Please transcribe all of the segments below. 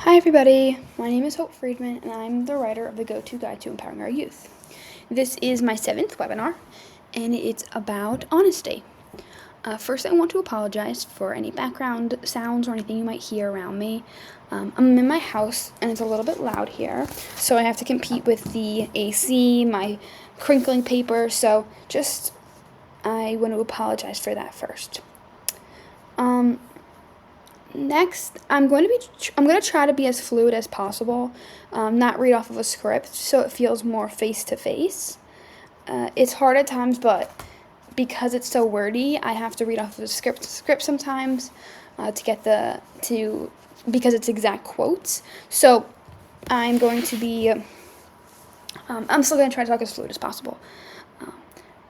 Hi everybody, my name is Hope Friedman and I'm the writer of the Go-To Guide to Empowering Our Youth. This is my 7th webinar and it's about honesty. First, I want to apologize for any background sounds or anything you might hear around me. I'm in my house and it's a little bit loud here, so I have to compete with the AC, my crinkling paper, so I want to apologize for that first. Next, I'm going to try to be as fluid as possible, not read off of a script, so it feels more face-to-face. It's hard at times, but because it's so wordy, I have to read off of a script sometimes because it's exact quotes. So I'm going to be, I'm still going to try to talk as fluid as possible.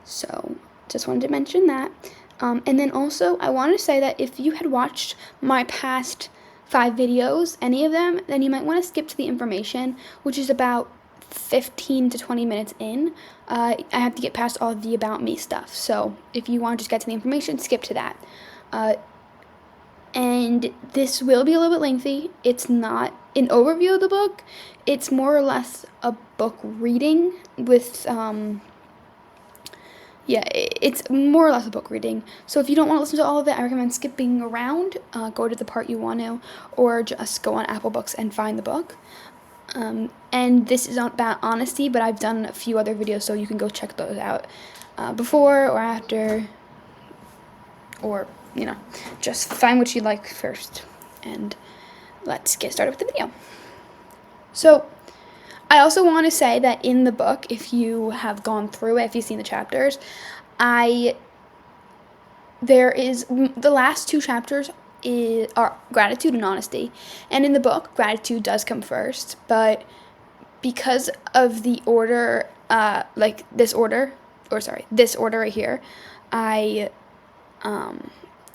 So just wanted to mention that. And then also, I want to say that if you had watched my past 5 videos, any of them, then you might want to skip to the information, which is about 15 to 20 minutes in. I have to get past all the about me stuff. So if you want to just get to the information, skip to that. And this will be a little bit lengthy. It's not an overview of the book. It's more or less a book reading with, it's more or less a book reading. So if you don't want to listen to all of it, I recommend skipping around, go to the part you want to, or just go on Apple Books and find the book. And this is not about honesty, but I've done a few other videos, so you can go check those out before or after, or, just find what you like first. And let's get started with the video. So I also want to say that in the book, if you have gone through it, if you've seen the chapters, the last 2 chapters are gratitude and honesty. And in the book, gratitude does come first, but because of the order, this order right here, I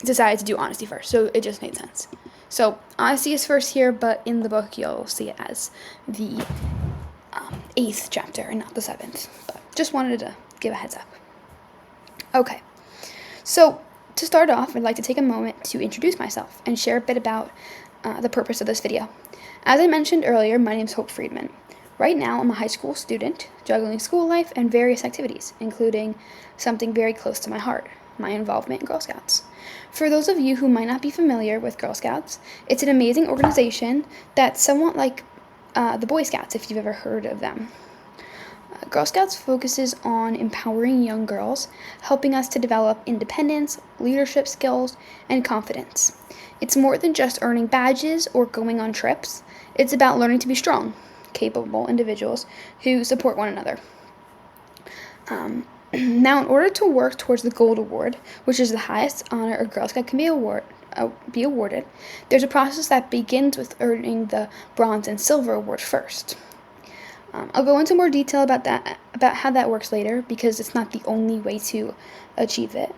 decided to do honesty first, so it just made sense. So honesty is first here, but in the book, you'll see it as the 8th chapter and not the 7th, but just wanted to give a heads up. Okay, so to start off, I'd like to take a moment to introduce myself and share a bit about the purpose of this video. As I mentioned earlier, my name is Hope Friedman. Right now, I'm a high school student, juggling school life and various activities, including something very close to my heart, my involvement in Girl Scouts. For those of you who might not be familiar with Girl Scouts, it's an amazing organization that's somewhat like the Boy Scouts, if you've ever heard of them. Girl Scouts focuses on empowering young girls, helping us to develop independence, leadership skills, and confidence. It's more than just earning badges or going on trips. It's about learning to be strong, capable individuals who support one another. Now, in order to work towards the Gold Award, which is the highest honor a Girl Scout can be awarded, there's a process that begins with earning the Bronze and Silver Award first. I'll go into more detail about how that works later, because it's not the only way to achieve it.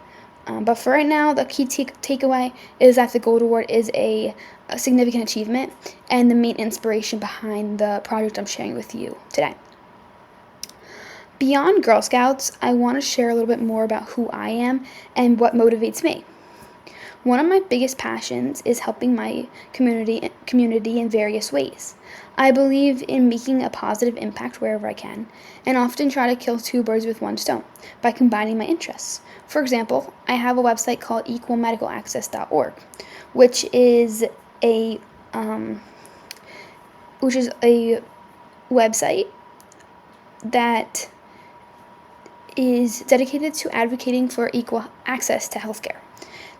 But for right now, the key takeaway is that the Gold Award is a significant achievement and the main inspiration behind the project I'm sharing with you today. Beyond Girl Scouts, I want to share a little bit more about who I am and what motivates me. One of my biggest passions is helping my community in various ways. I believe in making a positive impact wherever I can, and often try to kill 2 birds with 1 stone by combining my interests. For example, I have a website called equalmedicalaccess.org, which is a website that is dedicated to advocating for equal access to healthcare.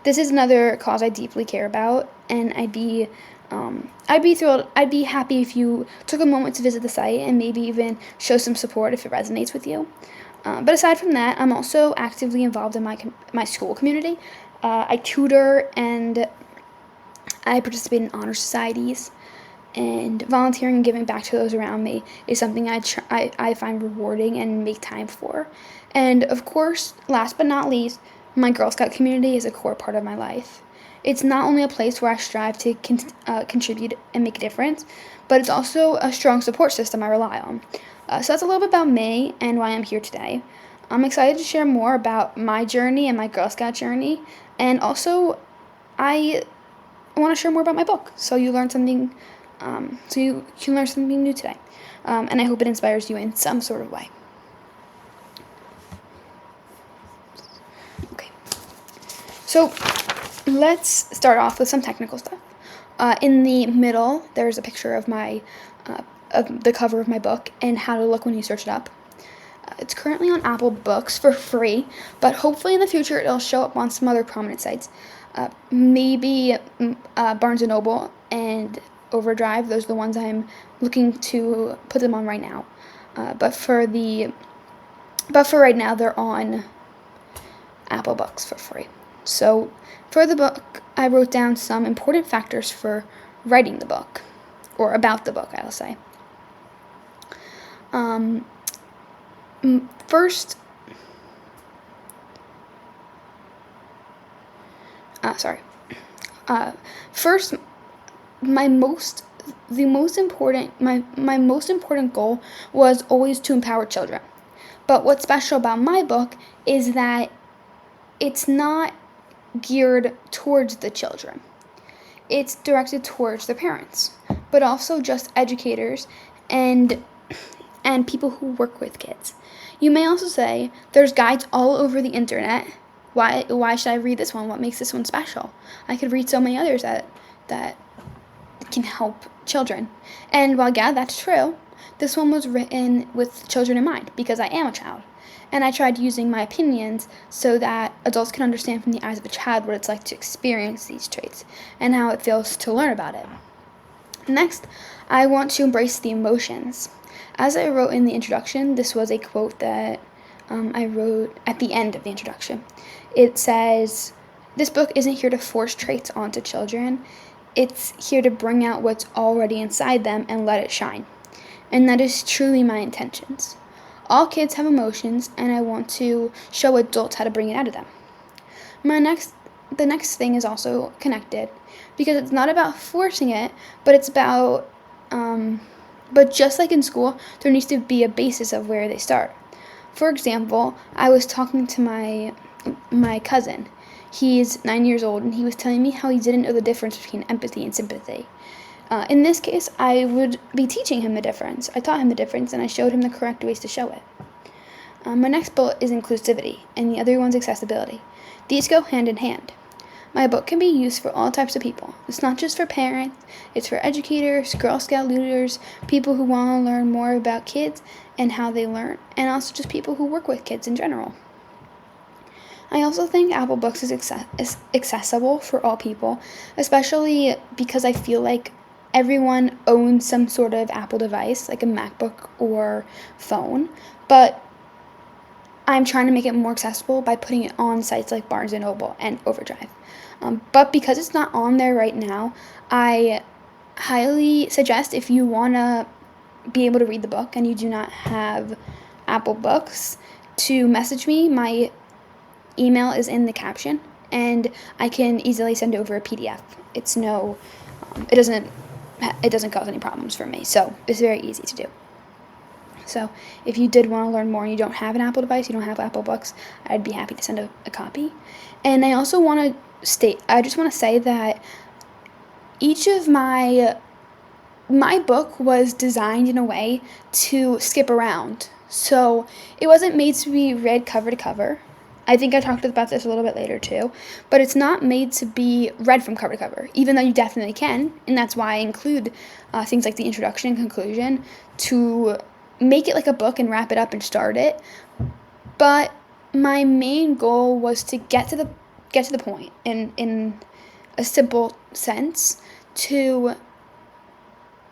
This is another cause I deeply care about, and I'd be happy if you took a moment to visit the site and maybe even show some support if it resonates with you. But aside from that, I'm also actively involved in my school community. I tutor and I participate in honor societies, and volunteering and giving back to those around me is something I find rewarding and make time for. And of course, last but not least, my Girl Scout community is a core part of my life. It's not only a place where I strive to contribute and make a difference, but it's also a strong support system I rely on. So that's a little bit about me and why I'm here today. I'm excited to share more about my journey and my Girl Scout journey, and also I want to share more about my book, so you learn something So you can learn something new today. And I hope it inspires you in some sort of way. Okay. So let's start off with some technical stuff. In the middle, there's a picture of of the cover of my book and how to look when you search it up. It's currently on Apple Books for free, but hopefully in the future it'll show up on some other prominent sites. Maybe Barnes & Noble and Overdrive. Those are the ones I'm looking to put them on right now. But for right now, they're on Apple Books for free. So for the book, I wrote down some important factors for writing the book, or about the book, I'll say. First, first, my most important goal was always to empower children. But what's special about my book is that it's not geared towards the children. It's directed towards the parents, but also just educators and people who work with kids. You may also say, there's guides all over the internet. Why should I read this one? What makes this one special? I could read so many others that can help children. And while yeah, that's true, this one was written with children in mind because I am a child. And I tried using my opinions so that adults can understand from the eyes of a child what it's like to experience these traits and how it feels to learn about it. Next, I want to embrace the emotions. As I wrote in the introduction, this was a quote that I wrote at the end of the introduction. It says, "This book isn't here to force traits onto children. It's here to bring out what's already inside them and let it shine." And that is truly my intentions. All kids have emotions, and I want to show adults how to bring it out of them. The next thing is also connected, because it's not about forcing it, but it's about, but just like in school, there needs to be a basis of where they start. For example, I was talking to my cousin. He's 9 years old, and he was telling me how he didn't know the difference between empathy and sympathy. In this case, I would be teaching him the difference. I taught him the difference, and I showed him the correct ways to show it. My next bullet is inclusivity, and the other one's accessibility. These go hand in hand. My book can be used for all types of people. It's not just for parents, it's for educators, Girl Scout leaders, people who want to learn more about kids and how they learn, and also just people who work with kids in general. I also think Apple Books is accessible for all people, especially because I feel like everyone owns some sort of Apple device, like a MacBook or phone, but I'm trying to make it more accessible by putting it on sites like Barnes & Noble and Overdrive. But because it's not on there right now, I highly suggest, if you want to be able to read the book and you do not have Apple Books, to message me. My email is in the caption, and I can easily send over a PDF. It doesn't cause any problems for me, so it's very easy to do. So if you did want to learn more and you don't have an Apple device, you don't have Apple Books, I'd be happy to send a copy. And I also want to say that each of my book was designed in a way to skip around. So it wasn't made to be read cover to cover. I think I talked about this a little bit later too, but it's not made to be read from cover to cover, even though you definitely can, and that's why I include things like the introduction and conclusion to make it like a book and wrap it up and start it. But my main goal was to get to the point in a simple sense, to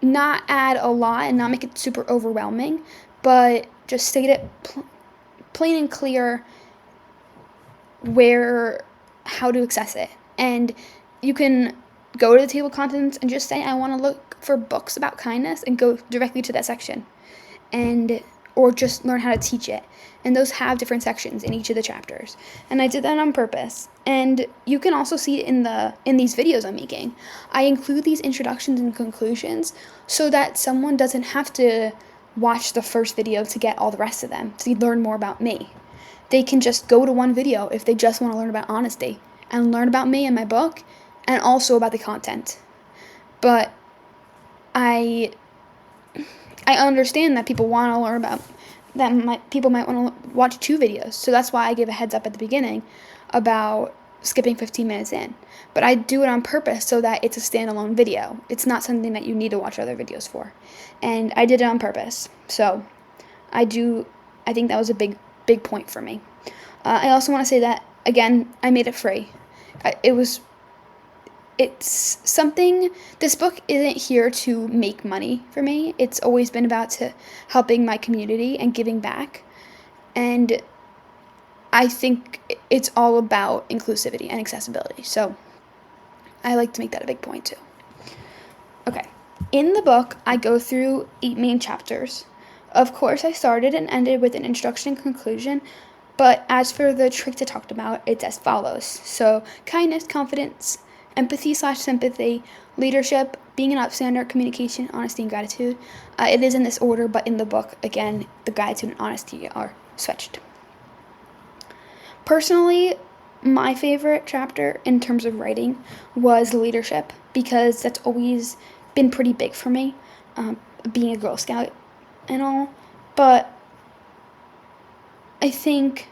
not add a lot and not make it super overwhelming, but just state it plain and clear how to access it. And you can go to the table of contents and just say, I want to look for books about kindness, and go directly to that section, or just learn how to teach it. And those have different sections in each of the chapters, and I did that on purpose. And you can also see it in these videos I'm making. I include these introductions and conclusions so that someone doesn't have to watch the first video to get all the rest of them, to learn more about me. They can just go to one video if they just want to learn about honesty and learn about me and my book, and also about the content. But I understand that people want to learn about people might want to watch 2 videos. So that's why I give a heads up at the beginning about skipping 15 minutes in. But I do it on purpose so that it's a standalone video. It's not something that you need to watch other videos for. And I did it on purpose. So I think that was a big point for me. I also want to say that, again, I made it free. It's something, this book isn't here to make money for me. It's always been about helping my community and giving back. And I think it's all about inclusivity and accessibility. So I like to make that a big point too. Okay. In the book, I go through 8 main chapters. Of course, I started and ended with an introduction and conclusion, but as for the traits I talked about, it's as follows. So, kindness, confidence, empathy/sympathy, leadership, being an upstander, communication, honesty, and gratitude. It is in this order, but in the book, again, the gratitude and honesty are switched. Personally, my favorite chapter in terms of writing was leadership, because that's always been pretty big for me, being a Girl Scout and all. But I think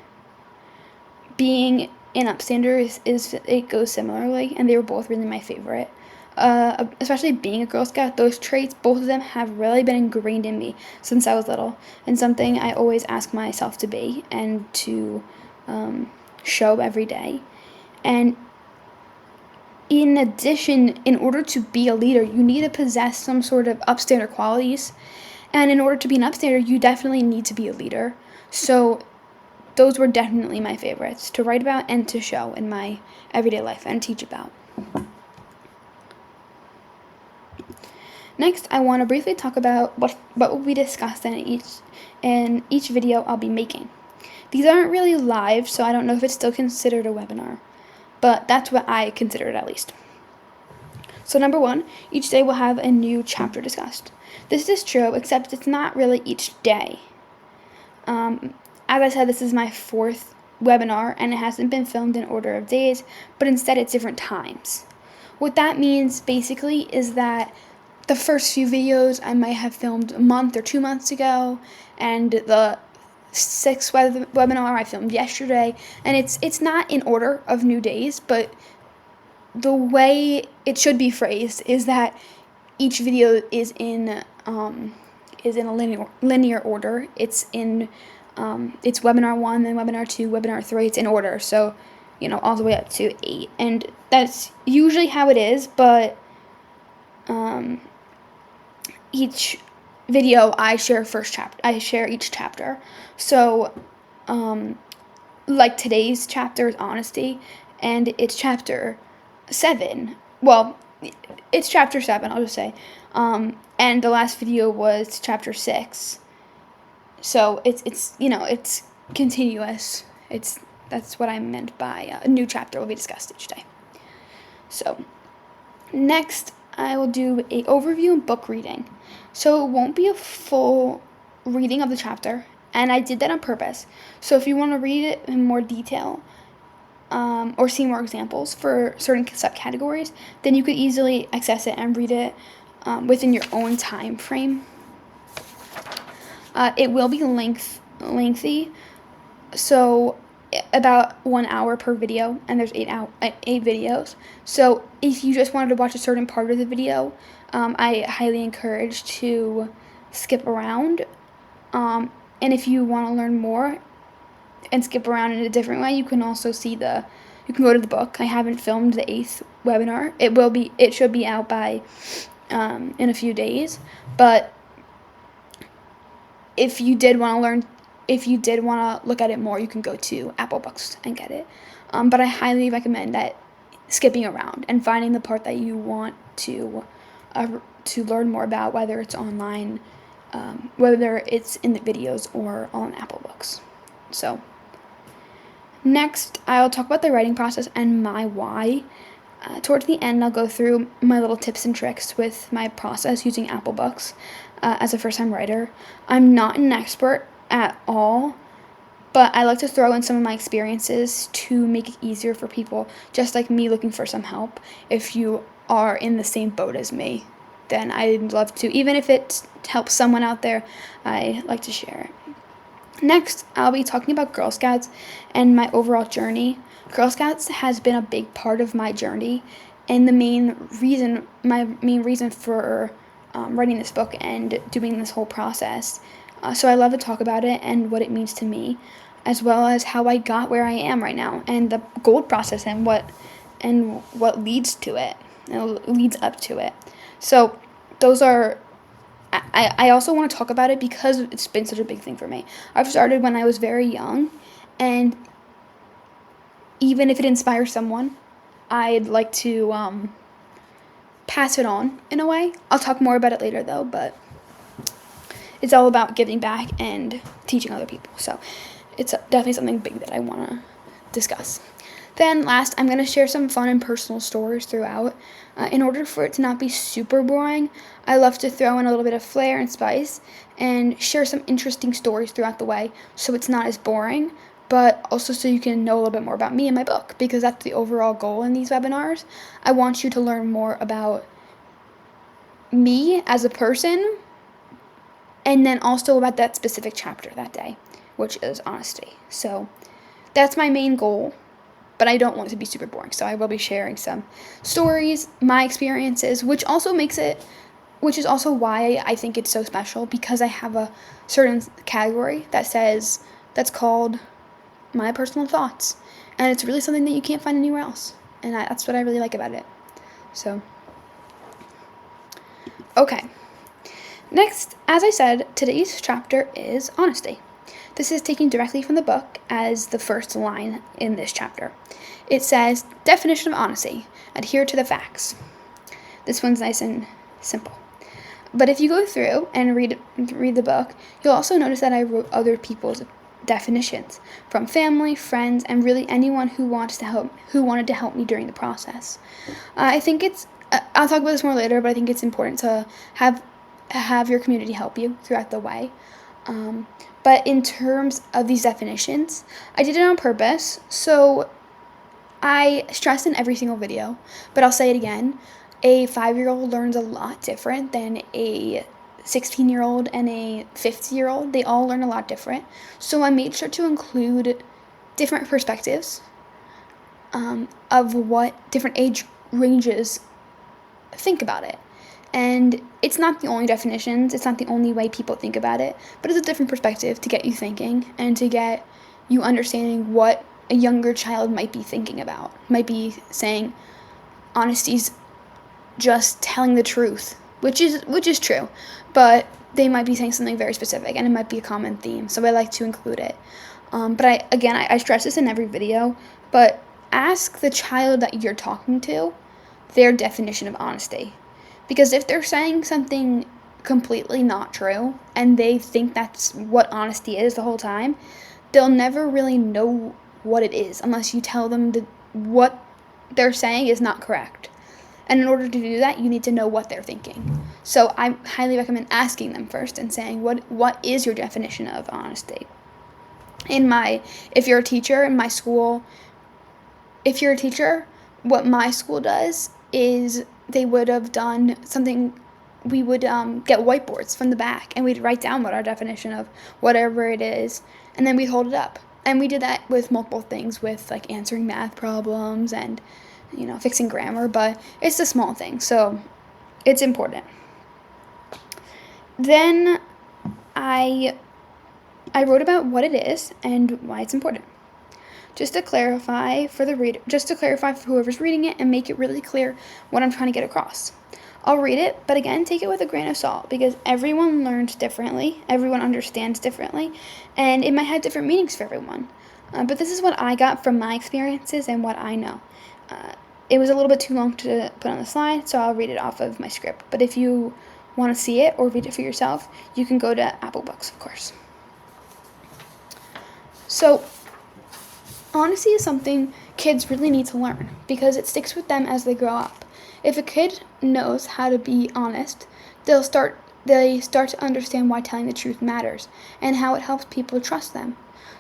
being an upstander is it goes similarly, and they were both really my favorite. Especially being a Girl Scout, those traits, both of them have really been ingrained in me since I was little, and something I always ask myself to be and to show every day. And in addition, in order to be a leader, you need to possess some sort of upstander qualities. And in order to be an upstander, you definitely need to be a leader. So those were definitely my favorites to write about and to show in my everyday life and teach about. Next, I want to briefly talk about what will be discussed in each video I'll be making. These aren't really live, so I don't know if it's still considered a webinar, but that's what I consider it, at least. So number 1, each day we'll have a new chapter discussed. This is true, except it's not really each day. As I said, this is my 4th webinar, and it hasn't been filmed in order of days, but instead it's different times. What that means, basically, is that the first few videos I might have filmed a month or 2 months ago, and the 6th webinar I filmed yesterday, and it's not in order of new days, but the way it should be phrased is that each video is in a linear order. It's it's webinar 1, then webinar 2, webinar 3. It's in order, so all the way up to 8, and that's usually how it is. But each video I share each chapter. So like today's chapter is honesty, and it's chapter 7. Well, it's chapter 7, I'll just say. And the last video was chapter 6. So it's continuous. That's what I meant by a new chapter will be discussed each day. So next, I will do an overview and book reading. So it won't be a full reading of the chapter, and I did that on purpose. So if you want to read it in more detail, or see more examples for certain subcategories, then you could easily access it and read it within your own time frame. It will be lengthy, so about 1 hour per video, and there's 8 videos. So if you just wanted to watch a certain part of the video, I highly encourage to skip around. And if you want to learn more and skip around in a different way, you can also you can go to the book. I haven't filmed the 8th webinar. It should be out by in a few days. But if you did want to look at it more, you can go to Apple Books and get it. But I highly recommend that skipping around and finding the part that you want to learn more about, whether it's online, whether it's in the videos or on Apple Books. So next, I'll talk about the writing process and my why. Towards the end, I'll go through my little tips and tricks with my process using Apple Books as a first-time writer. I'm not an expert at all, but I like to throw in some of my experiences to make it easier for people just like me looking for some help if you are in the same boat as me. then I'd love to. Even if it helps someone out there, I like to share it. Next, I'll be talking about Girl Scouts and my overall journey. Girl Scouts has been a big part of my journey, and my main reason for writing this book and doing this whole process. So I love to talk about it and what it means to me, as well as how I got where I am right now, and the gold process and what leads to it, and leads up to it. So those are. I also want to talk about it because it's been such a big thing for me. I've started when I was very young, and even if it inspires someone, I'd like to pass it on in a way. I'll talk more about it later though, but it's all about giving back and teaching other people. So it's definitely something big that I want to discuss. Then last, I'm going to share some fun and personal stories throughout. In order for it to not be super boring, I love to throw in a little bit of flair and spice and share some interesting stories throughout the way so it's not as boring, but also so you can know a little bit more about me and my book, because that's the overall goal in these webinars. I want you to learn more about me as a person, and then also about that specific chapter that day, which is honesty. So that's my main goal, but I don't want it to be super boring. So I will be sharing some stories, my experiences, which is also why I think it's so special, because I have a certain category that's called my personal thoughts. And it's really something that you can't find anywhere else. And that's what I really like about it. So, okay. Next, as I said, today's chapter is honesty. This is taken directly from the book as the first line in this chapter. It says, definition of honesty, adhere to the facts. This one's nice and simple. But if you go through and read the book, you'll also notice that I wrote other people's definitions from family, friends, and really anyone who wanted to help me during the process. I think I'll talk about this more later, but I think it's important to have your community help you throughout the way. But in terms of these definitions, I did it on purpose, so I stress in every single video, but I'll say it again. A 5-year-old learns a lot different than a 16-year-old and a 50-year-old. They all learn a lot different. So I made sure to include different perspectives of what different age ranges think about it. And it's not the only definitions, it's not the only way people think about it, but it's a different perspective to get you thinking and to get you understanding what a younger child might be thinking about. Might be saying honesty's just telling the truth, which is true, but they might be saying something very specific, and it might be a common theme, so I like to include it. But I stress this in every video, but ask the child that you're talking to their definition of honesty. Because if they're saying something completely not true, and they think that's what honesty is the whole time, they'll never really know what it is unless you tell them that what they're saying is not correct. And in order to do that, you need to know what they're thinking. So I highly recommend asking them first and saying, what is your definition of honesty? If you're a teacher in my school, what my school does is they would have done something. We would get whiteboards from the back, and we'd write down what our definition of whatever it is, and then we'd hold it up. And we did that with multiple things, with like answering math problems and fixing grammar, but it's the small thing, so it's important. Then I wrote about what it is and why it's important. Just to clarify for whoever's reading it and make it really clear what I'm trying to get across. I'll read it, but again, take it with a grain of salt, because everyone learns differently, everyone understands differently, and it might have different meanings for everyone. But this is what I got from my experiences and what I know. It was a little bit too long to put on the slide, so I'll read it off of my script. But if you want to see it or read it for yourself, you can go to Apple Books, of course. So, honesty is something kids really need to learn, because it sticks with them as they grow up. If a kid knows how to be honest, they start to understand why telling the truth matters and how it helps people trust them.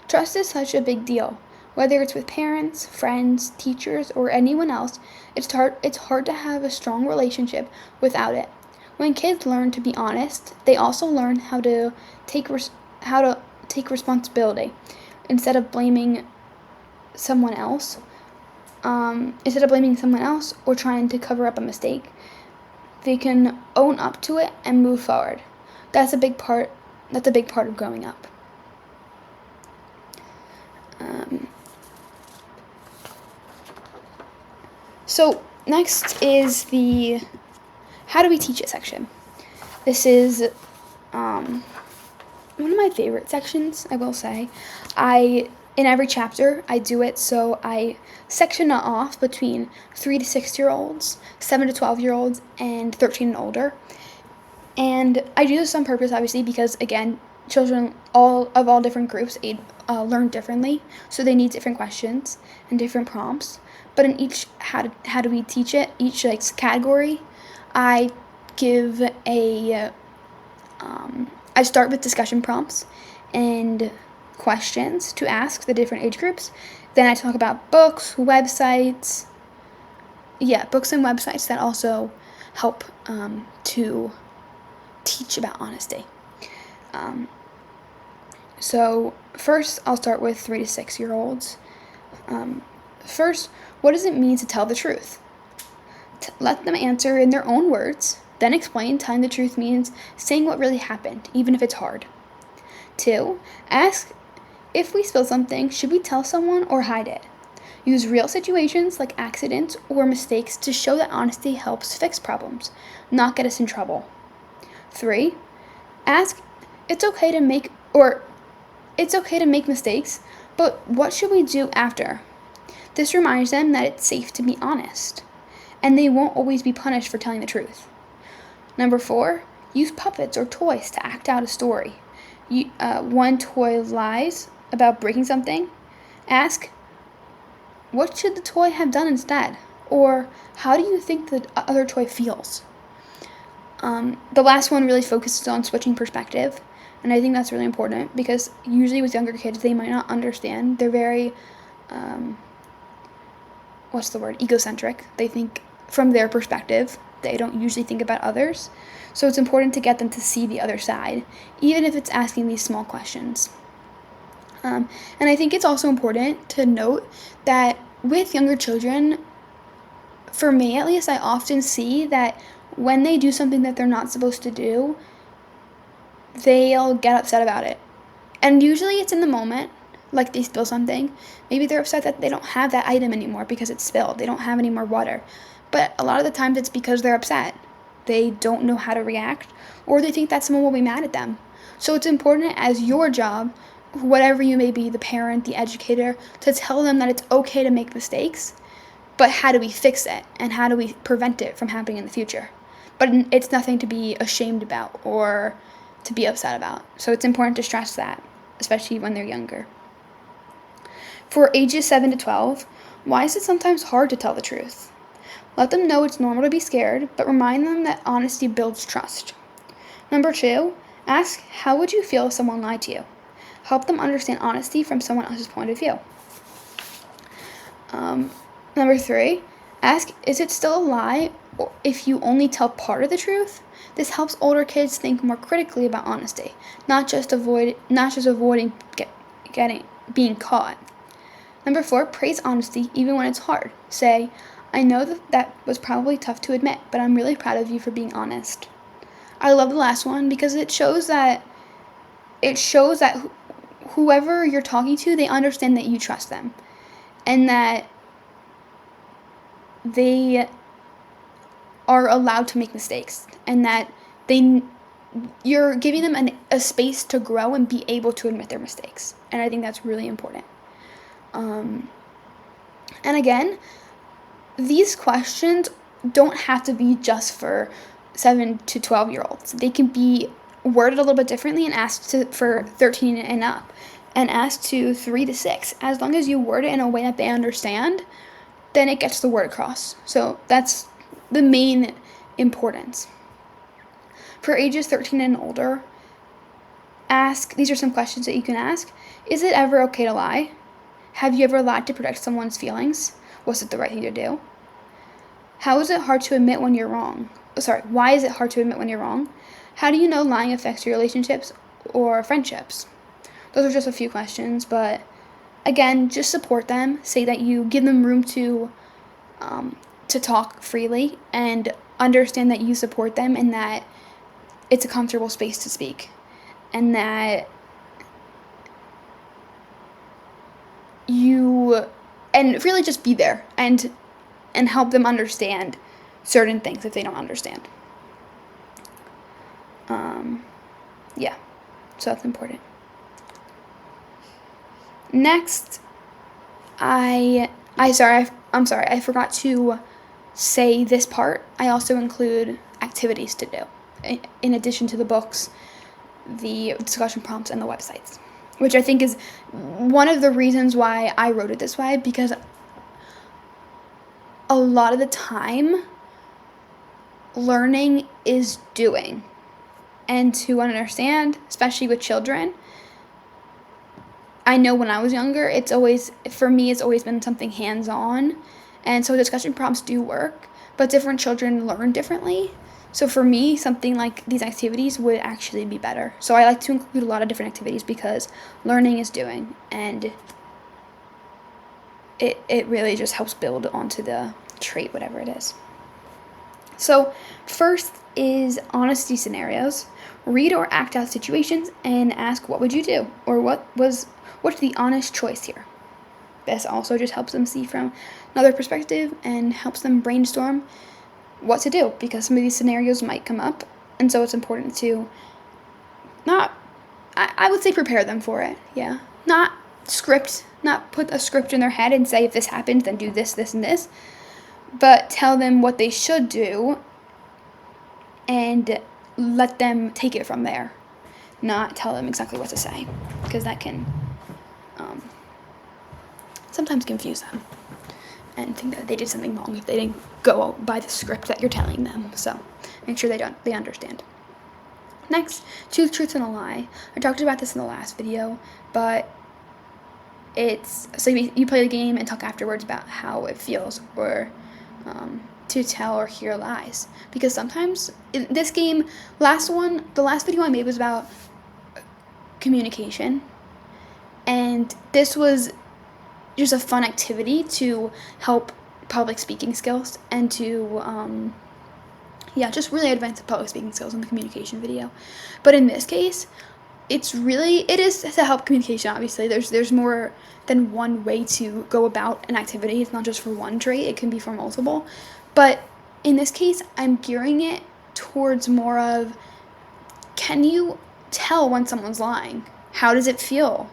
Trust is such a big deal. Whether it's with parents, friends, teachers, or anyone else, it's hard to have a strong relationship without it. When kids learn to be honest, they also learn how to take responsibility instead of blaming someone else. Or trying to cover up a mistake, they can own up to it and move forward. That's a big part. That's a big part of growing up. So next is the how do we teach it section. This is one of my favorite sections, I will say. In every chapter, I do it so I section it off between 3 to 6-year-olds, 7 to 12-year-olds, and 13 and older. And I do this on purpose, obviously, because, again, children all different groups learn differently, so they need different questions and different prompts. But in each how do we teach it, each category, I give I start with discussion prompts and questions to ask the different age groups. Then I talk about books and websites that also help to teach about honesty. So first, I'll start with 3 to 6-year-olds. First, what does it mean to tell the truth? Let them answer in their own words, then explain telling the truth means saying what really happened, even if it's hard. 2, ask if we spill something, should we tell someone or hide it? Use real situations like accidents or mistakes to show that honesty helps fix problems, not get us in trouble. 3, ask it's okay to make mistakes, but what should we do after? This reminds them that it's safe to be honest, and they won't always be punished for telling the truth. Number 4, use puppets or toys to act out a story. One toy lies about breaking something. Ask, what should the toy have done instead? Or how do you think the other toy feels? The last one really focuses on switching perspective, and I think that's really important because usually with younger kids, they might not understand. They're very, egocentric. They think from their perspective. They don't usually think about others. So it's important to get them to see the other side, even if it's asking these small questions. And I think it's also important to note that with younger children, for me at least, I often see that when they do something that they're not supposed to do, they'll get upset about it. And usually it's in the moment, like they spill something. Maybe they're upset that they don't have that item anymore because it's spilled. They don't have any more water. But a lot of the times it's because they're upset. They don't know how to react, or they think that someone will be mad at them. So it's important as your job, whatever you may be, the parent, the educator, to tell them that it's okay to make mistakes, but how do we fix it, and how do we prevent it from happening in the future? But it's nothing to be ashamed about or to be upset about. So it's important to stress that, especially when they're younger. For ages 7 to 12, why is it sometimes hard to tell the truth? Let them know it's normal to be scared, but remind them that honesty builds trust. Number 2, ask, how would you feel if someone lied to you? Help them understand honesty from someone else's point of view. Number 3, ask, is it still a lie if you only tell part of the truth? This helps older kids think more critically about honesty, not just avoiding being caught. Number 4, praise honesty even when it's hard. Say, I know that was probably tough to admit, but I'm really proud of you for being honest. I love the last one because it shows that whoever you're talking to, they understand that you trust them and that they are allowed to make mistakes and that you're giving them a space to grow and be able to admit their mistakes. And I think that's really important. And again, these questions don't have to be just for 7 to 12-year-olds. They can be worded a little bit differently and asked for 13 and up and asked to 3 to 6. As long as you word it in a way that they understand, then it gets the word across. So that's the main importance. For ages 13 and older, these are some questions that you can ask. Is it ever okay to lie? Have you ever lied to protect someone's feelings? Was it the right thing to do? How is it hard to admit when you're wrong? Why is it hard to admit when you're wrong? How do you know lying affects your relationships or friendships? Those are just a few questions, but again, just support them. Say that you give them room to talk freely, and understand that you support them and that it's a comfortable space to speak, and that and really just be there and help them understand certain things if they don't understand. Yeah, so that's important. Next, I'm sorry, I forgot to say this part. I also include activities to do in addition to the books, the discussion prompts, and the websites, which I think is one of the reasons why I wrote it this way, because a lot of the time learning is doing. And to understand, especially with children, I know when I was younger, for me, it's always been something hands-on. And so discussion prompts do work, but different children learn differently. So for me, something like these activities would actually be better. So I like to include a lot of different activities because learning is doing, and it really just helps build onto the trait, whatever it is. So first is honesty scenarios. Read or act out situations and ask, what would you do? Or what's the honest choice here? This also just helps them see from another perspective and helps them brainstorm what to do, because some of these scenarios might come up, and so it's important to I would say prepare them for it. Yeah. Not put a script in their head and say, if this happens, then do this, this, and this, but tell them what they should do and let them take it from there. Not tell them exactly what to say, because that can sometimes confuse them and think that they did something wrong if they didn't go by the script that you're telling them. So make sure they understand. Next, choose truth and a lie. I talked about this in the last video, but so you play the game and talk afterwards about how it feels, or to tell or hear lies. Because sometimes in this game, the last video I made was about communication, and this was just a fun activity to help public speaking skills and to just really advance the public speaking skills in the communication video. But in this case, it is to help communication. Obviously, there's more than one way to go about an activity. It's not just for one trait, it can be for multiple. But in this case, I'm gearing it towards more of, can you tell when someone's lying? How does it feel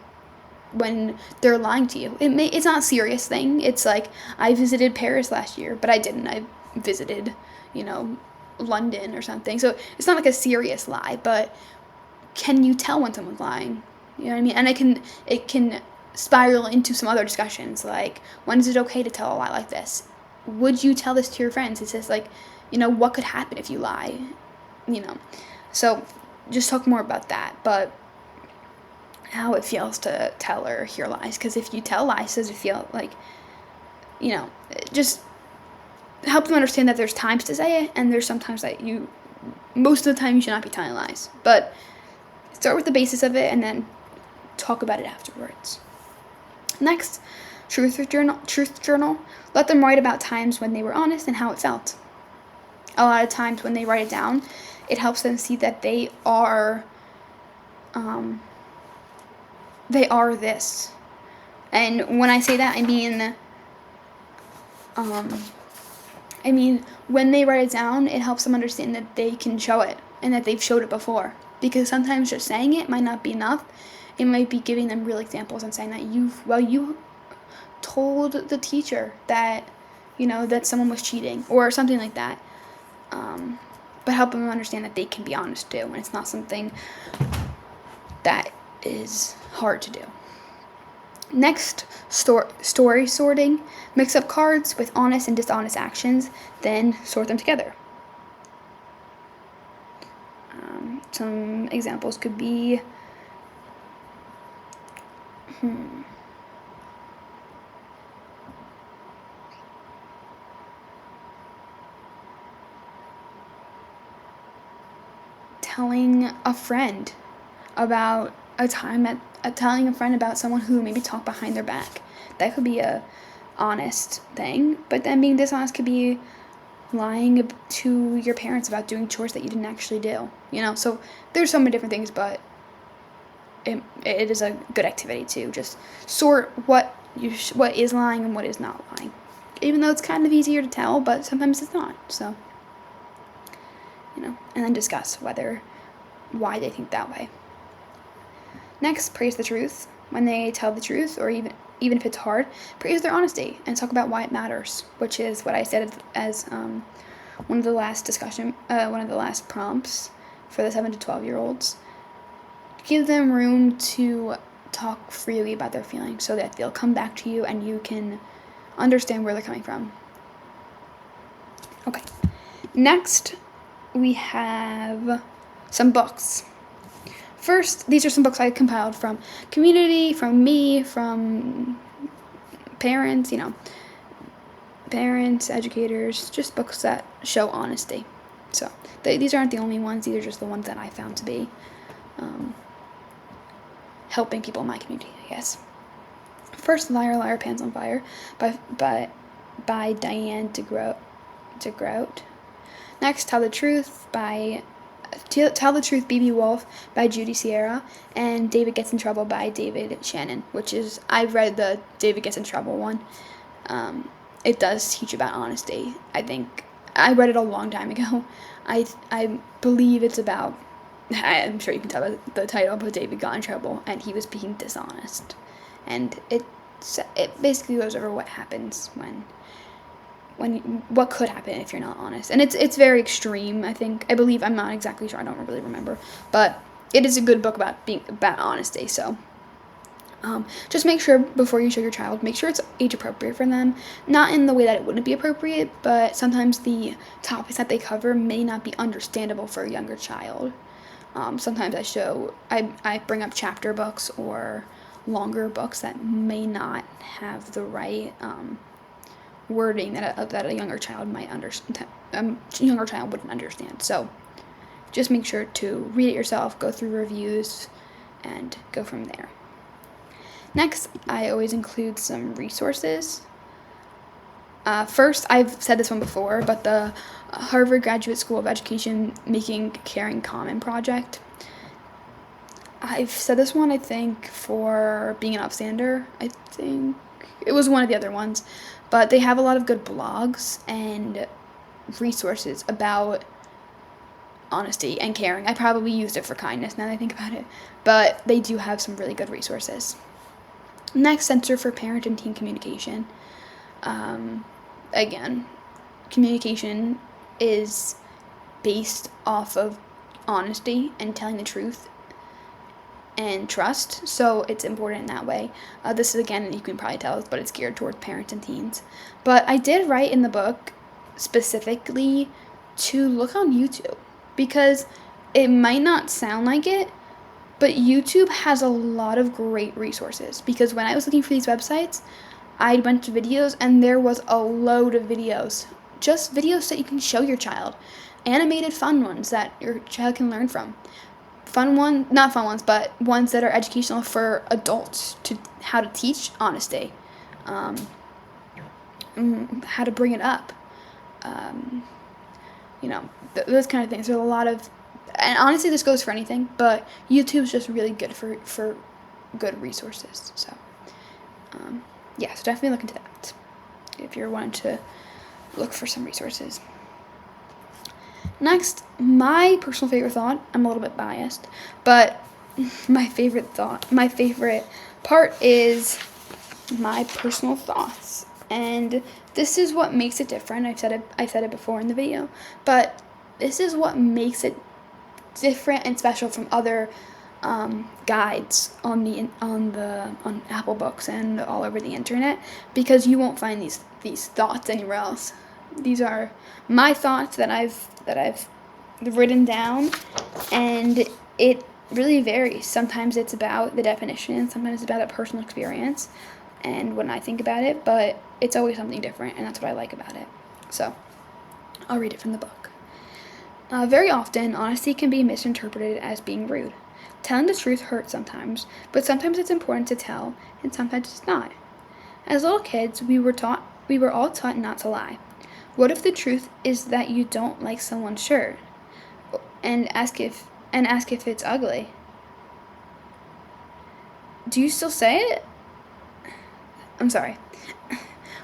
when they're lying to you? It's not a serious thing. It's like, I visited Paris last year, but I didn't. I visited, London or something. So it's not like a serious lie, but can you tell when someone's lying? You know what I mean? And it can spiral into some other discussions, like, when is it okay to tell a lie like this? Would you tell this to your friends? It's just like, what could happen if you lie? So just talk more about that, but how it feels to tell or hear lies. Because if you tell lies, does it feel like, just help them understand that there's times to say it, and there's sometimes that most of the time you should not be telling lies. But start with the basis of it and then talk about it afterwards. Next, truth journal. Let them write about times when they were honest and how it felt. A lot of times when they write it down, it helps them see that they are this. And when I say that, I mean when they write it down, it helps them understand that they can show it and that they've showed it before. Because sometimes just saying it might not be enough. It might be giving them real examples and saying that you told the teacher that, that someone was cheating or something like that. But help them understand that they can be honest too, and it's not something that is hard to do. Next, story sorting. Mix up cards with honest and dishonest actions, then sort them together. Some examples could be telling a friend about a time telling a friend about someone who maybe talked behind their back. That could be a honest thing, but then being dishonest could be lying to your parents about doing chores that you didn't actually do. So there's so many different things, but it is a good activity to just sort what is lying and what is not lying, even though it's kind of easier to tell, but sometimes it's not. So and then discuss why they think that way. Next, praise the truth. When they tell the truth, or even if it's hard, praise their honesty and talk about why it matters, which is what I said as one of the last prompts for the 7 to 12-year-olds. Give them room to talk freely about their feelings so that they'll come back to you and you can understand where they're coming from. Okay. Next, we have some books. First, these are some books I compiled from community, from me, from parents, parents, educators, just books that show honesty. So these aren't the only ones. These are just the ones that I found to be helping people in my community, I guess. First, Liar, Liar, Pants on Fire by Diane DeGroat. Next, Tell the Truth, B.B. Wolf by Judy Sierra, and David Gets in Trouble by David Shannon, I've read the David Gets in Trouble one. It does teach about honesty. I think I read it a long time ago. I believe it's about, I'm sure you can tell by the title, but David got in trouble and he was being dishonest. And it basically goes over what happens what could happen if you're not honest. And it's very extreme, I believe. I'm not exactly sure. I don't really remember. But it is a good book about honesty. So just make sure before you show your child, make sure it's age appropriate for them. Not in the way that it wouldn't be appropriate, but sometimes the topics that they cover may not be understandable for a younger child. Sometimes I bring up chapter books or longer books that may not have the right wording that a younger child might understand. Younger child wouldn't understand. So just make sure to read it yourself, go through reviews, and go from there. Next, I always include some resources. First, I've said this one before, but the Harvard Graduate School of Education Making Caring Common project. I've said this one, I think, for being an upstander. I think it was one of the other ones. But they have a lot of good blogs and resources about honesty and caring. I probably used it for kindness now that I think about it. But they do have some really good resources. Next, Center for Parent and Teen Communication. Again, communication is based off of honesty and telling the truth and trust, so it's important in that way. This is, again, you can probably tell, but it's geared towards parents and teens. But I did write in the book specifically to look on YouTube, because it might not sound like it, but YouTube has a lot of great resources. Because when I was looking for these websites, I went to videos, and there was a load of videos. Just videos that you can show your child. Animated fun ones that your child can learn from. Not fun ones, but ones that are educational for adults, to how to teach honesty, how to bring it up, those kind of things. There's a lot of, and honestly, this goes for anything, but YouTube's just really good for good resources. So, so definitely look into that if you're wanting to look for some resources. Next, my personal favorite thought, I'm a little bit biased, but my favorite part is my personal thoughts. And this is what makes it different. I said it before in the video, but this is what makes it different and special from other guides on Apple Books and all over the internet, because you won't find these thoughts anywhere else. These are my thoughts that I've written down, and it really varies. Sometimes it's about the definition, sometimes it's about a personal experience and when I think about it, but it's always something different, and that's what I like about it. So I'll read it from the book. Very often, honesty can be misinterpreted as being rude. Telling the truth hurts sometimes, but sometimes it's important to tell, and sometimes it's not. As little kids, we were all taught not to lie. What if the truth is that you don't like someone's shirt, and ask if it's ugly? Do you still say it? I'm sorry.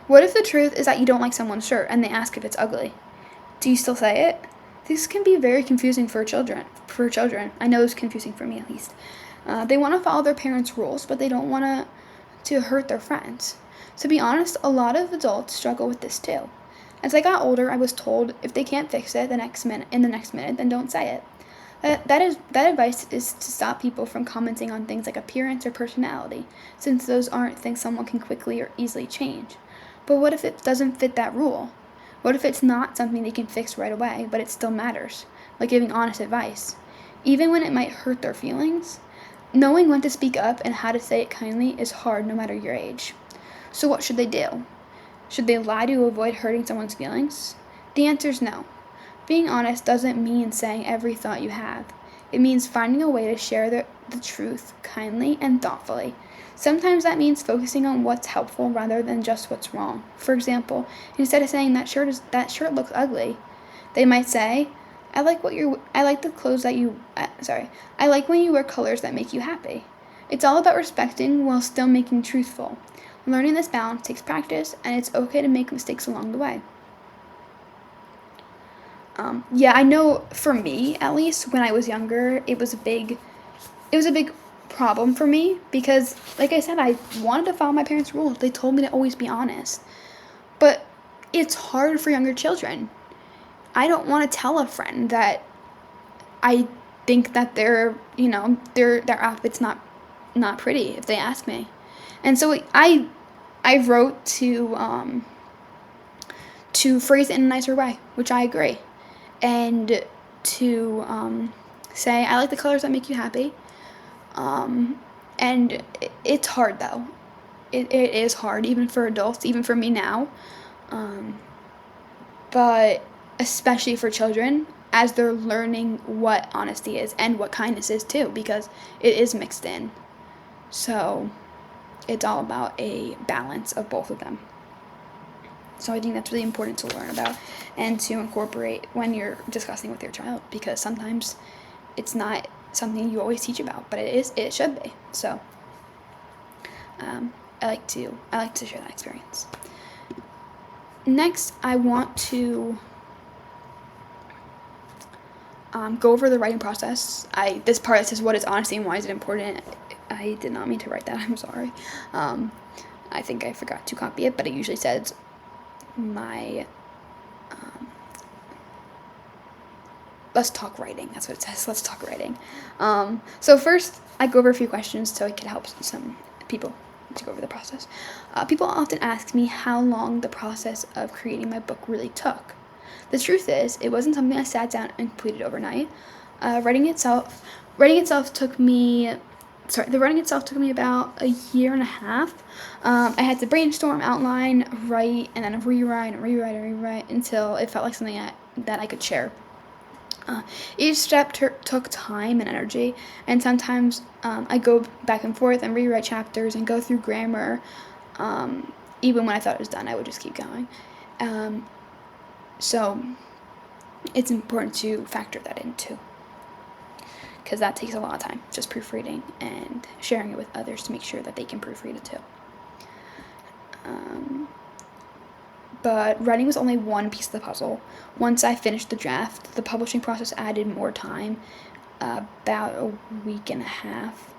What if the truth is that you don't like someone's shirt and they ask if it's ugly? Do you still say it? This can be very confusing for children. I know it's confusing for me at least. They want to follow their parents' rules, but they don't want to hurt their friends. To be honest, a lot of adults struggle with this too. As I got older, I was told if they can't fix it in the next minute, then don't say it. That advice is to stop people from commenting on things like appearance or personality, since those aren't things someone can quickly or easily change. But what if it doesn't fit that rule? What if it's not something they can fix right away, but it still matters, like giving honest advice? Even when it might hurt their feelings, knowing when to speak up and how to say it kindly is hard no matter your age. So what should they do? Should they lie to avoid hurting someone's feelings? The answer is no. Being honest doesn't mean saying every thought you have. It means finding a way to share the truth kindly and thoughtfully. Sometimes that means focusing on what's helpful rather than just what's wrong. For example, instead of saying that shirt looks ugly, they might say, I like the clothes that you I like when you wear colors that make you happy. It's all about respecting while still making truthful. Learning this balance takes practice, and it's okay to make mistakes along the way. Yeah, I know for me, at least when I was younger, it was a big problem for me because, like I said, I wanted to follow my parents' rules. They told me to always be honest. But it's hard for younger children. I don't want to tell a friend that I think that their outfit's not pretty if they ask me. And so I wrote to phrase it in a nicer way, which I agree, and to say I like the colors that make you happy. And it's hard though. It is hard even for adults, even for me now. Um, but especially for children as they're learning what honesty is and what kindness is too, because it is mixed in. So it's all about a balance of both of them. So I think that's really important to learn about and to incorporate when you're discussing with your child, because sometimes it's not something you always teach about, but it should be. So I like to share that experience. Next, I want to go over the writing process. This part that says what is honesty and why is it important. I did not mean to write that. I'm sorry. I think I forgot to copy it, but it usually says my let's talk writing. That's what it says. Let's talk writing. So first, I go over a few questions so it can help some people to go over the process. People often ask me how long the process of creating my book really took. The truth is, it wasn't something I sat down and completed overnight. The writing itself took me about a year and a half. I had to brainstorm, outline, write, and then rewrite until it felt like something that I could share. Each step took time and energy, and sometimes I go back and forth and rewrite chapters and go through grammar. Even when I thought it was done, I would just keep going. So it's important to factor that in too, because that takes a lot of time, just proofreading and sharing it with others to make sure that they can proofread it too. But writing was only one piece of the puzzle. Once I finished the draft, the publishing process added more time, about a week and a half.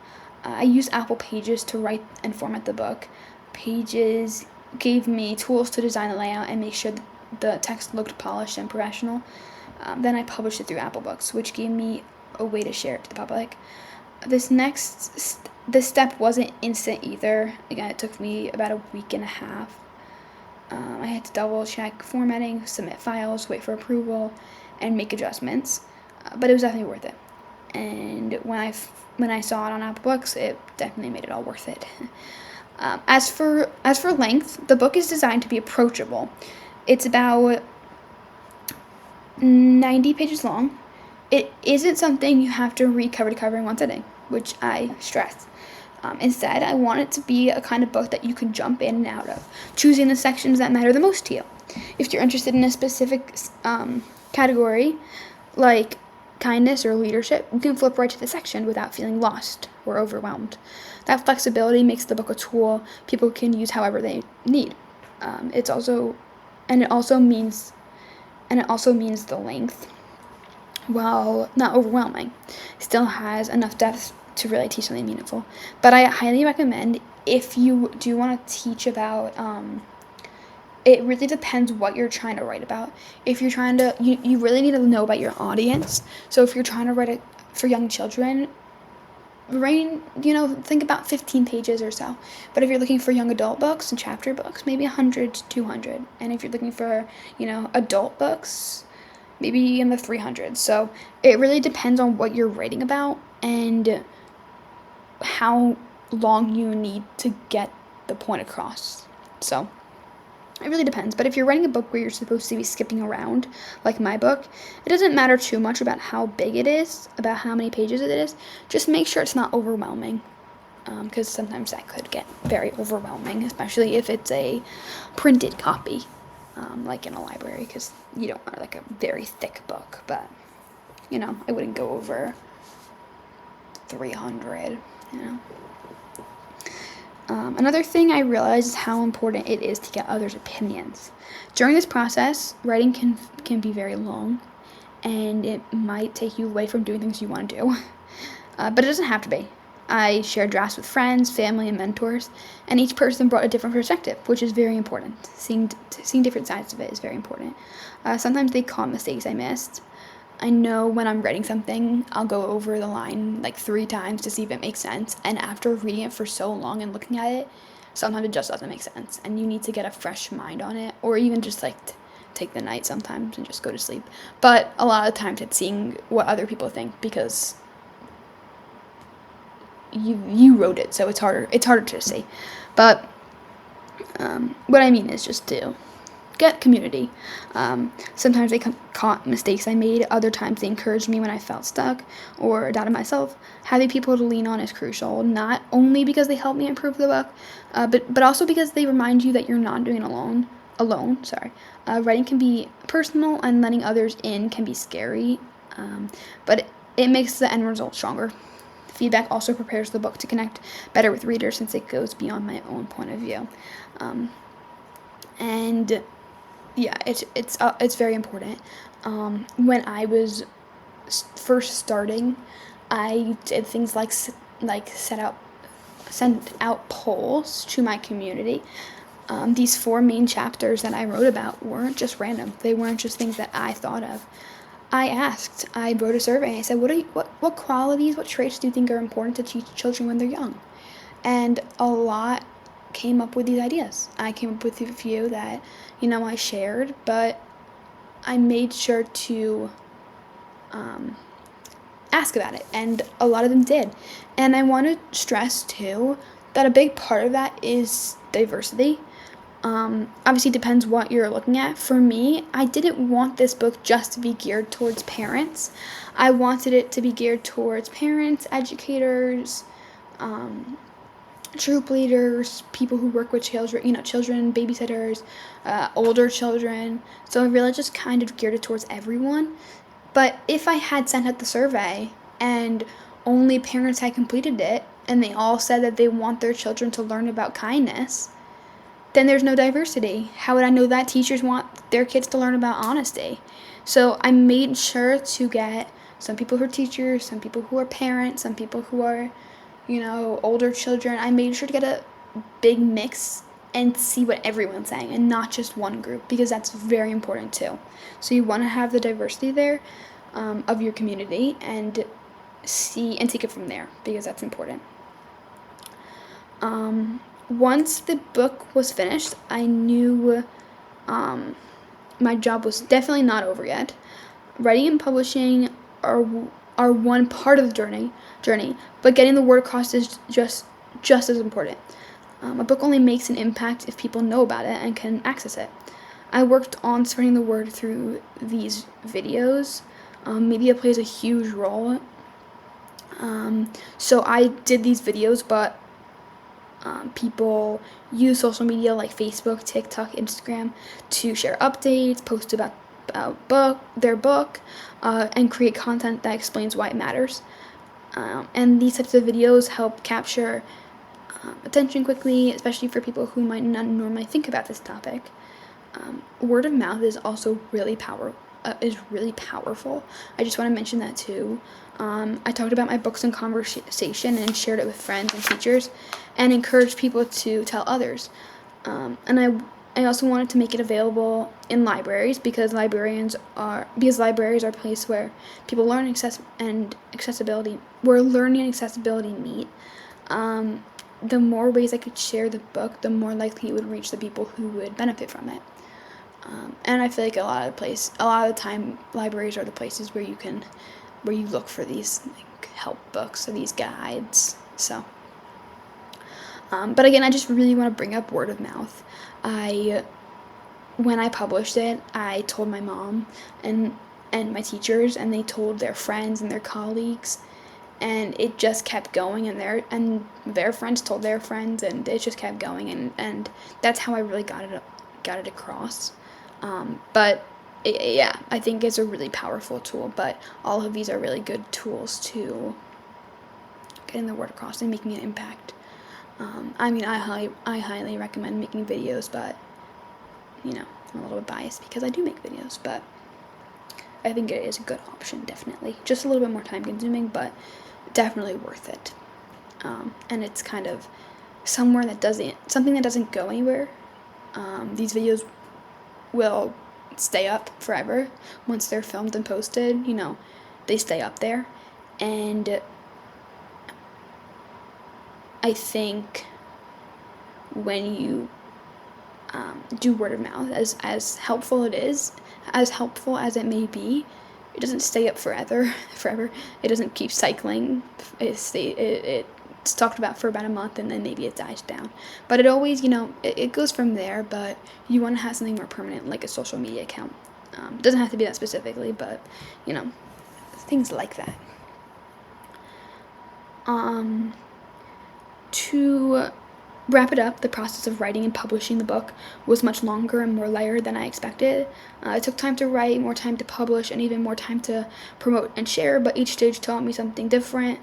I used Apple Pages to write and format the book. Pages gave me tools to design the layout and make sure the text looked polished and professional. Then I published it through Apple Books, which gave me a way to share it to the public. This step wasn't instant either. Again, it took me about a week and a half. I had to double check formatting, submit files, wait for approval, and make adjustments. But it was definitely worth it. And when I saw it on Apple Books, it definitely made it all worth it. As for length, the book is designed to be approachable. It's about 90 pages long, it isn't something you have to read cover to cover in one sitting, which I stress. Instead, I want it to be a kind of book that you can jump in and out of, choosing the sections that matter the most to you. If you're interested in a specific category, like kindness or leadership, you can flip right to the section without feeling lost or overwhelmed. That flexibility makes the book a tool people can use however they need. It also means the length, while not overwhelming, still has enough depth to really teach something meaningful. But I highly recommend, if you do want to teach about, it really depends what you're trying to write about. If you're trying to, you really need to know about your audience. So if you're trying to write it for young children, think about 15 pages or so. But if you're looking for young adult books and chapter books, maybe 100 to 200. And if you're looking for, adult books, maybe in the 300s. So it really depends on what you're writing about and how long you need to get the point across. So it really depends. But if you're writing a book where you're supposed to be skipping around, like my book, it doesn't matter too much about how big it is, about how many pages it is. Just make sure it's not overwhelming, because sometimes that could get very overwhelming, especially if it's a printed copy, like in a library, because you don't want like a very thick book. But I wouldn't go over 300. Another thing I realized is how important it is to get others' opinions. During this process, writing can be very long, and it might take you away from doing things you want to do. But it doesn't have to be. I shared drafts with friends, family, and mentors, and each person brought a different perspective, which is very important. Seeing different sides of it is very important. Sometimes they caught mistakes I missed. I know when I'm writing something, I'll go over the line like 3 times to see if it makes sense. And after reading it for so long and looking at it, sometimes it just doesn't make sense. And you need to get a fresh mind on it, or even just like take the night sometimes and just go to sleep. But a lot of times it's seeing what other people think, because you wrote it, so it's harder to see. But what I mean is just to get community. Sometimes they caught mistakes I made. Other times they encouraged me when I felt stuck or doubted myself. Having people to lean on is crucial, not only because they help me improve the book, but also because they remind you that you're not doing it alone. Writing can be personal, and letting others in can be scary, but it makes the end result stronger. Feedback also prepares the book to connect better with readers, since it goes beyond my own point of view. And yeah, it's very important. When I was first starting, I did things like send out polls to my community. These 4 main chapters that I wrote about weren't just random. They weren't just things that I thought of. I wrote a survey. I said, what qualities, what traits do you think are important to teach children when they're young? And a lot came up with these ideas. I came up with a few that, I shared, but I made sure to ask about it, and a lot of them did. And I want to stress, too, that a big part of that is diversity. Obviously, it depends what you're looking at. For me, I didn't want this book just to be geared towards parents. I wanted it to be geared towards parents, educators, troop leaders, people who work with children, babysitters, older children. So I really just kind of geared it towards everyone. But if I had sent out the survey and only parents had completed it, and they all said that they want their children to learn about kindness, then there's no diversity. How would I know that teachers want their kids to learn about honesty? So I made sure to get some people who are teachers, some people who are parents, some people who are, older children. I made sure to get a big mix and see what everyone's saying, and not just one group, because that's very important too. So you want to have the diversity there of your community, and take it from there, because that's important. Once the book was finished, I knew my job was definitely not over yet. Writing and publishing are one part of the journey, but getting the word across is just as important. A book only makes an impact if people know about it and can access it. I worked on spreading the word through these videos, Media plays a huge role. So I did these videos, but people use social media like Facebook, TikTok, Instagram to share updates, post about their book, and create content that explains why it matters. And these types of videos help capture attention quickly, especially for people who might not normally think about this topic. Word of mouth is also really powerful. I just want to mention that too. I talked about my books in conversation and shared it with friends and teachers, and encouraged people to tell others. And I also wanted to make it available in libraries because libraries are a place where people learn accessibility, where learning and accessibility meet. The more ways I could share the book, the more likely it would reach the people who would benefit from it. And I feel like a lot of the time, libraries are the places where you look for these like help books or these guides. So, but again, I just really want to bring up word of mouth. When I published it, I told my mom and my teachers, and they told their friends and their colleagues, and it just kept going, and their friends told their friends, and it just kept going, and that's how I really got it across. But yeah, I think it's a really powerful tool, but all of these are really good tools to getting the word across and making an impact. I highly recommend making videos, but I'm a little bit biased because I do make videos, but I think it is a good option, definitely. Just a little bit more time consuming, but definitely worth it. And it's kind of something that doesn't go anywhere. These videos will stay up forever once they're filmed and posted. They stay up there, and I think when you do word of mouth, as helpful as it may be, it doesn't stay up forever. It doesn't keep cycling. It's talked about for about a month, and then maybe it dies down. But it always, it goes from there. But you want to have something more permanent, like a social media account. It doesn't have to be that specifically, but things like that. To wrap it up, the process of writing and publishing the book was much longer and more layered than I expected. It took time to write, more time to publish, and even more time to promote and share, but each stage taught me something different.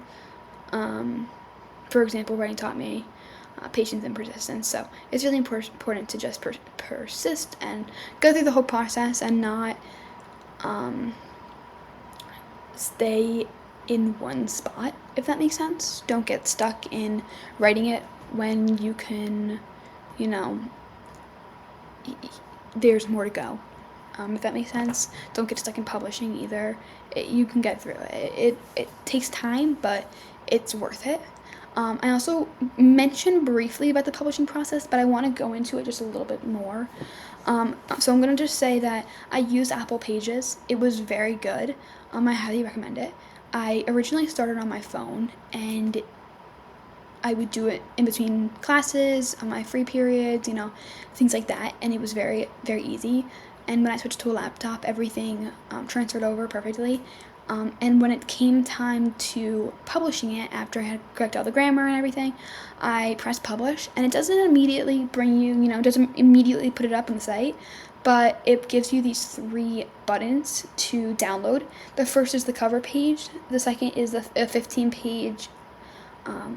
For example, writing taught me patience and persistence, so it's really important to just persist and go through the whole process and not stay in one spot, if that makes sense. Don't get stuck in writing it when you can, there's more to go. If that makes sense. Don't get stuck in publishing either. You can get through it. It takes time, but it's worth it. I also mentioned briefly about the publishing process, but I want to go into it just a little bit more. So I'm going to just say that I used Apple Pages. It was very good. I highly recommend it. I originally started on my phone, and I would do it in between classes, on my free periods, things like that, and it was very, very easy. And when I switched to a laptop, everything transferred over perfectly. And when it came time to publishing it, after I had corrected all the grammar and everything, I pressed publish, and it doesn't immediately doesn't immediately put it up on the site, but it gives you these 3 buttons to download. The first is the cover page, the second is a 15-page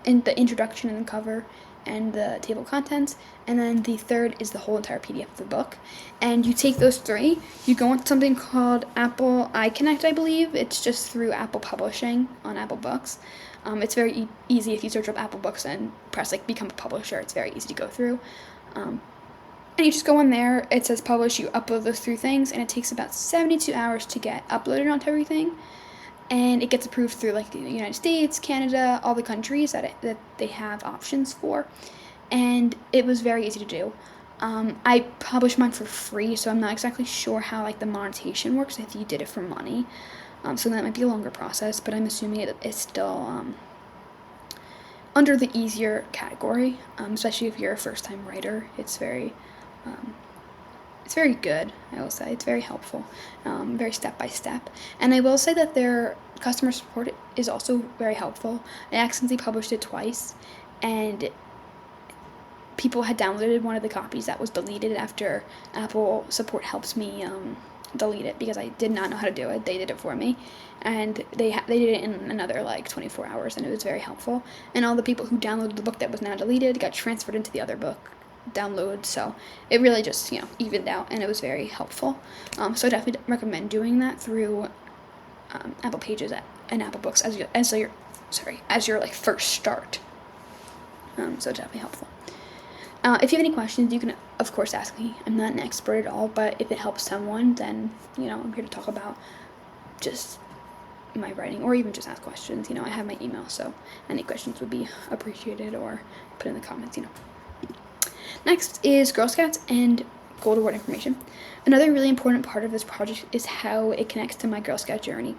in the introduction and the cover and the table of contents, and then the third is the whole entire PDF of the book. And you take those 3, you go into something called Apple iConnect, I believe. It's just through Apple Publishing on Apple Books. It's very easy if you search up Apple Books and press become a publisher. It's very easy to go through. And you just go in there, it says publish, you upload those 3 things, and it takes about 72 hours to get uploaded onto everything. And it gets approved through the United States, Canada, all the countries that they have options for. And it was very easy to do. I published mine for free, so I'm not exactly sure how the monetization works if you did it for money. So that might be a longer process, but I'm assuming it is still under the easier category, especially if you're a first-time writer. It's very it's very good, I will say. It's very helpful, very step by step. And I will say that their customer support is also very helpful. I accidentally published it twice, and people had downloaded one of the copies that was deleted after Apple support helps me delete it, because I did not know how to do it. They did it for me, and they did it in another like 24 hours, and it was very helpful. And all the people who downloaded the book that was now deleted got transferred into the other book download, so it really just evened out, and it was very helpful. So I definitely recommend doing that through Apple Pages and Apple Books as your like first start. So definitely helpful. If you have any questions, you can of course ask me. I'm not an expert at all, but if it helps someone, then I'm here to talk about just my writing, or even just ask questions. I have my email, so any questions would be appreciated, or put in the comments. Next is Girl Scouts and Gold Award information. Another really important part of this project is how it connects to my Girl Scout journey.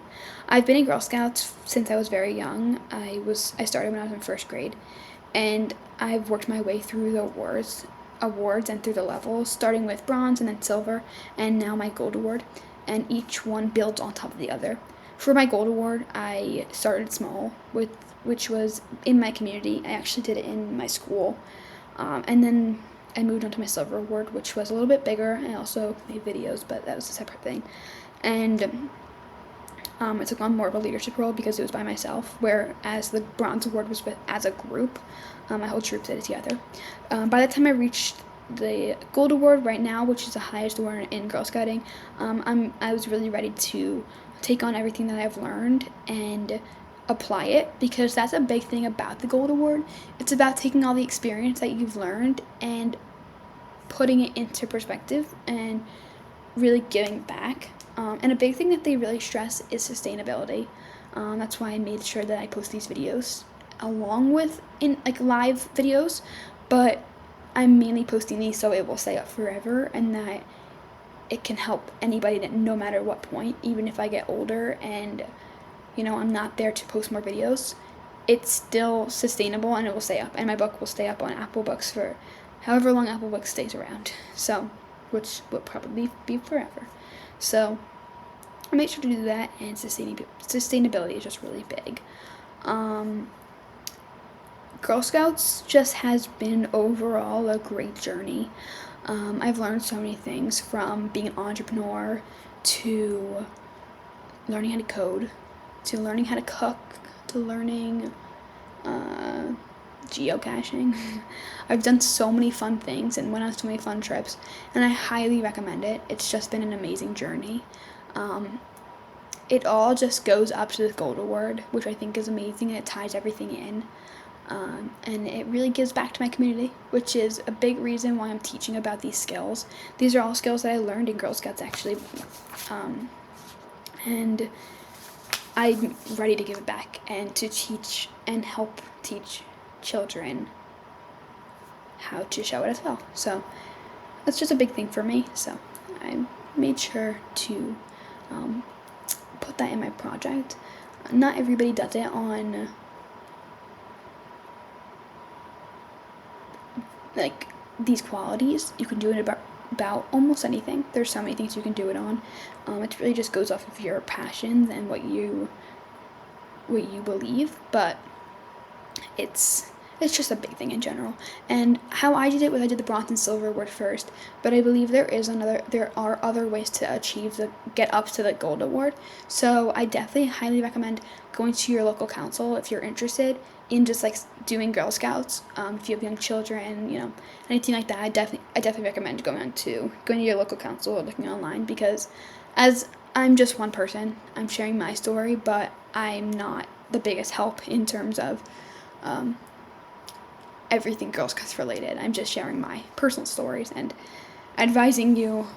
I've been in Girl Scouts since I was very young. I started when I was in first grade, and I've worked my way through the awards and through the levels, starting with bronze and then silver, and now my gold award, and each one builds on top of the other. For my gold award, I started small, which was in my community. I actually did it in my school, and then I moved on to my silver award, which was a little bit bigger. I also made videos, but that was a separate thing. And I took on more of a leadership role because it was by myself, whereas the bronze award was as a group. My whole troop did it together. By the time I reached the gold award right now, which is the highest award in Girl Scouting, I was really ready to take on everything that I've learned and apply it, because that's a big thing about the gold award. It's about taking all the experience that you've learned and putting it into perspective and really giving back. And a big thing that they really stress is sustainability. That's why I made sure that I post these videos along with in like live videos, but I'm mainly posting these so it will stay up forever, and that it can help anybody that no matter what point, even if I get older and I'm not there to post more videos, it's still sustainable and it will stay up, and my book will stay up on Apple Books for however long Apple Books stays around, so which will probably be forever. So I make sure to do that, and sustainability is just really big. Girl Scouts just has been overall a great journey. I've learned so many things, from being an entrepreneur to learning how to code, to learning how to cook, to learning geocaching. I've done so many fun things and went on so many fun trips, and I highly recommend it. It's just been an amazing journey. It all just goes up to the gold award, which I think is amazing, and it ties everything in. And it really gives back to my community, which is a big reason why I'm teaching about these skills. These are all skills that I learned in Girl Scouts, actually. And I'm ready to give it back and to teach and help teach children how to show it as well. So that's just a big thing for me. So I made sure to put that in my project. Not everybody does it on like these qualities. You can do it about almost anything. There's so many things you can do it on. It really just goes off of your passions and what you believe, but it's just a big thing in general. And how I did it was I did the bronze and silver award first, but I believe there are other ways to get up to the gold award. So I definitely highly recommend going to your local council if you're interested in just like doing Girl Scouts. If you have young children, anything like that, I definitely recommend going to your local council or looking online, because as I'm just one person, I'm sharing my story, but I'm not the biggest help in terms of everything Girl Scouts related. I'm just sharing my personal stories and advising you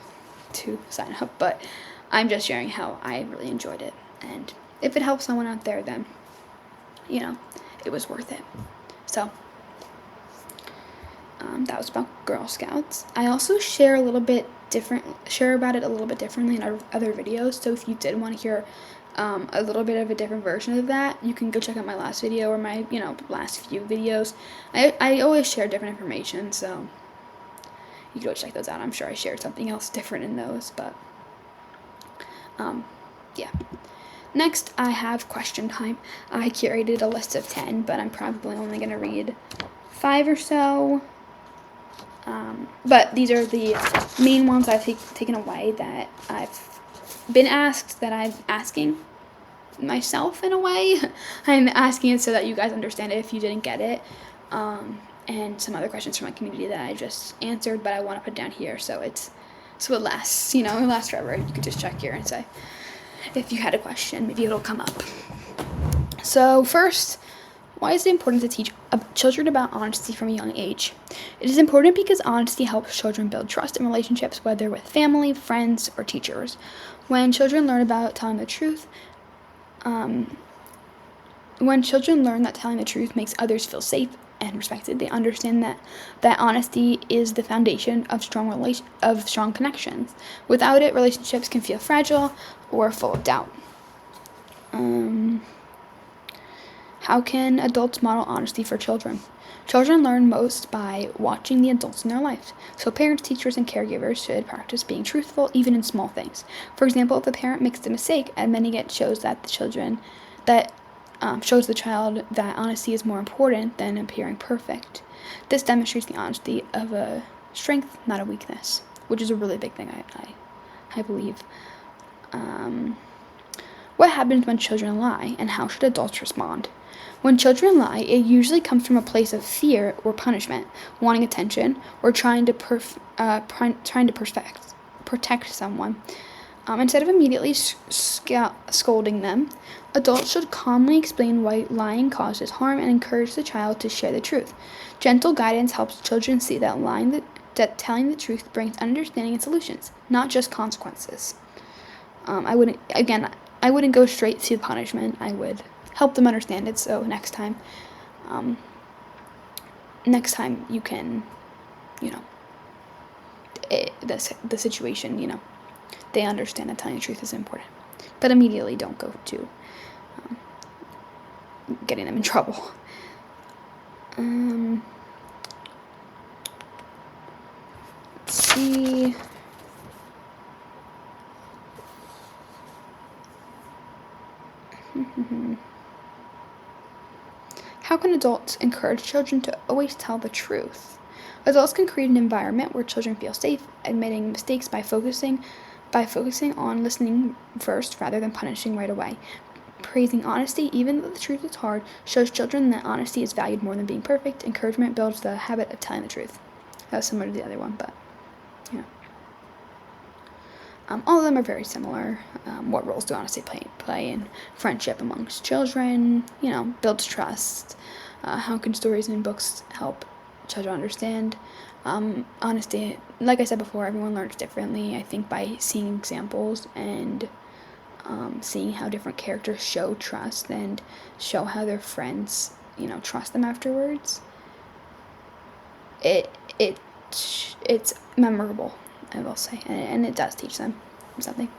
to sign up, but I'm just sharing how I really enjoyed it, and if it helps someone out there, then it was worth it. So that was about Girl Scouts. I also share about it a little bit differently in other videos, so if you did want to hear a little bit of a different version of that, you can go check out my last video or my last few videos. I always share different information, so you can go check those out. I'm sure I shared something else different in those, but yeah. Next, I have question time. I curated a list of 10, but I'm probably only going to read 5 or so. But these are the main ones I've taken away that I've been asked, that I'm asking myself in a way. I'm asking it so that you guys understand it if you didn't get it. And some other questions from my community that I just answered, but I want to put down here so it lasts, it lasts forever. You could just check here and say, if you had a question, maybe it'll come up. So first, why is it important to teach children about honesty from a young age? It is important because honesty helps children build trust in relationships, whether with family, friends, or teachers. When children learn about telling the truth, when children learn that telling the truth makes others feel safe and respected, they understand that honesty is the foundation of strong connections. Without it, relationships can feel fragile or full of doubt. How can adults model honesty for children? Children learn most by watching the adults in their lives. So parents, teachers, and caregivers should practice being truthful even in small things. For example, if a parent makes a mistake, admitting it shows the child that honesty is more important than appearing perfect. This demonstrates the honesty of a strength, not a weakness, which is a really big thing, I believe. What happens when children lie, and how should adults respond? When children lie, it usually comes from a place of fear or punishment, wanting attention, or trying to protect someone. Instead of immediately scolding them, adults should calmly explain why lying causes harm and encourage the child to share the truth. Gentle guidance helps children see that telling the truth brings understanding and solutions, not just consequences. I wouldn't go straight to punishment. I would help them understand it. So next time you can, the situation, they understand that telling the truth is important. But immediately don't go to getting them in trouble. Let's see. How can adults encourage children to always tell the truth? Adults can create an environment where children feel safe, admitting mistakes by focusing on listening first rather than punishing right away. Praising honesty, even though the truth is hard, shows children that honesty is valued more than being perfect. Encouragement builds the habit of telling the truth. That was similar to the other one, but all of them are very similar. What roles do honesty play in friendship amongst children? Builds trust. How can stories and books help children understand? Honesty, like I said before, everyone learns differently. I think by seeing examples and seeing how different characters show trust and show how their friends, trust them afterwards, it's memorable, I will say, and it does teach them something.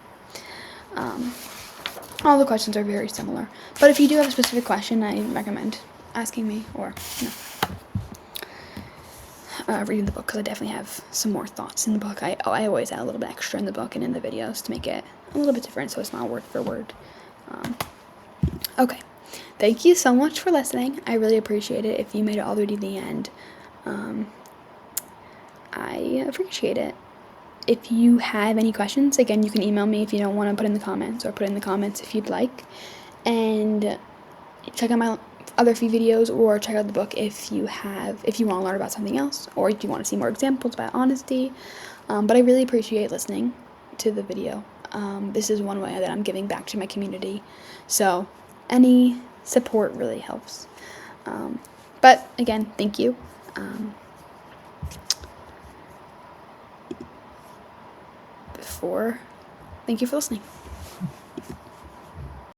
All the questions are very similar, but if you do have a specific question, I recommend asking me or reading the book, because I definitely have some more thoughts in the book. I always add a little bit extra in the book and in the videos to make it a little bit different, so it's not word for word. Okay, thank you so much for listening. I really appreciate it. If you made it all the way to the end, I appreciate it. If you have any questions, again, you can email me if you don't want to put in the comments, or put in the comments if you'd like. And check out my other few videos, or check out the book if you want to learn about something else, or if you want to see more examples about honesty. But I really appreciate listening to the video. This is one way that I'm giving back to my community. So any support really helps. But again, thank you. Thank you for listening.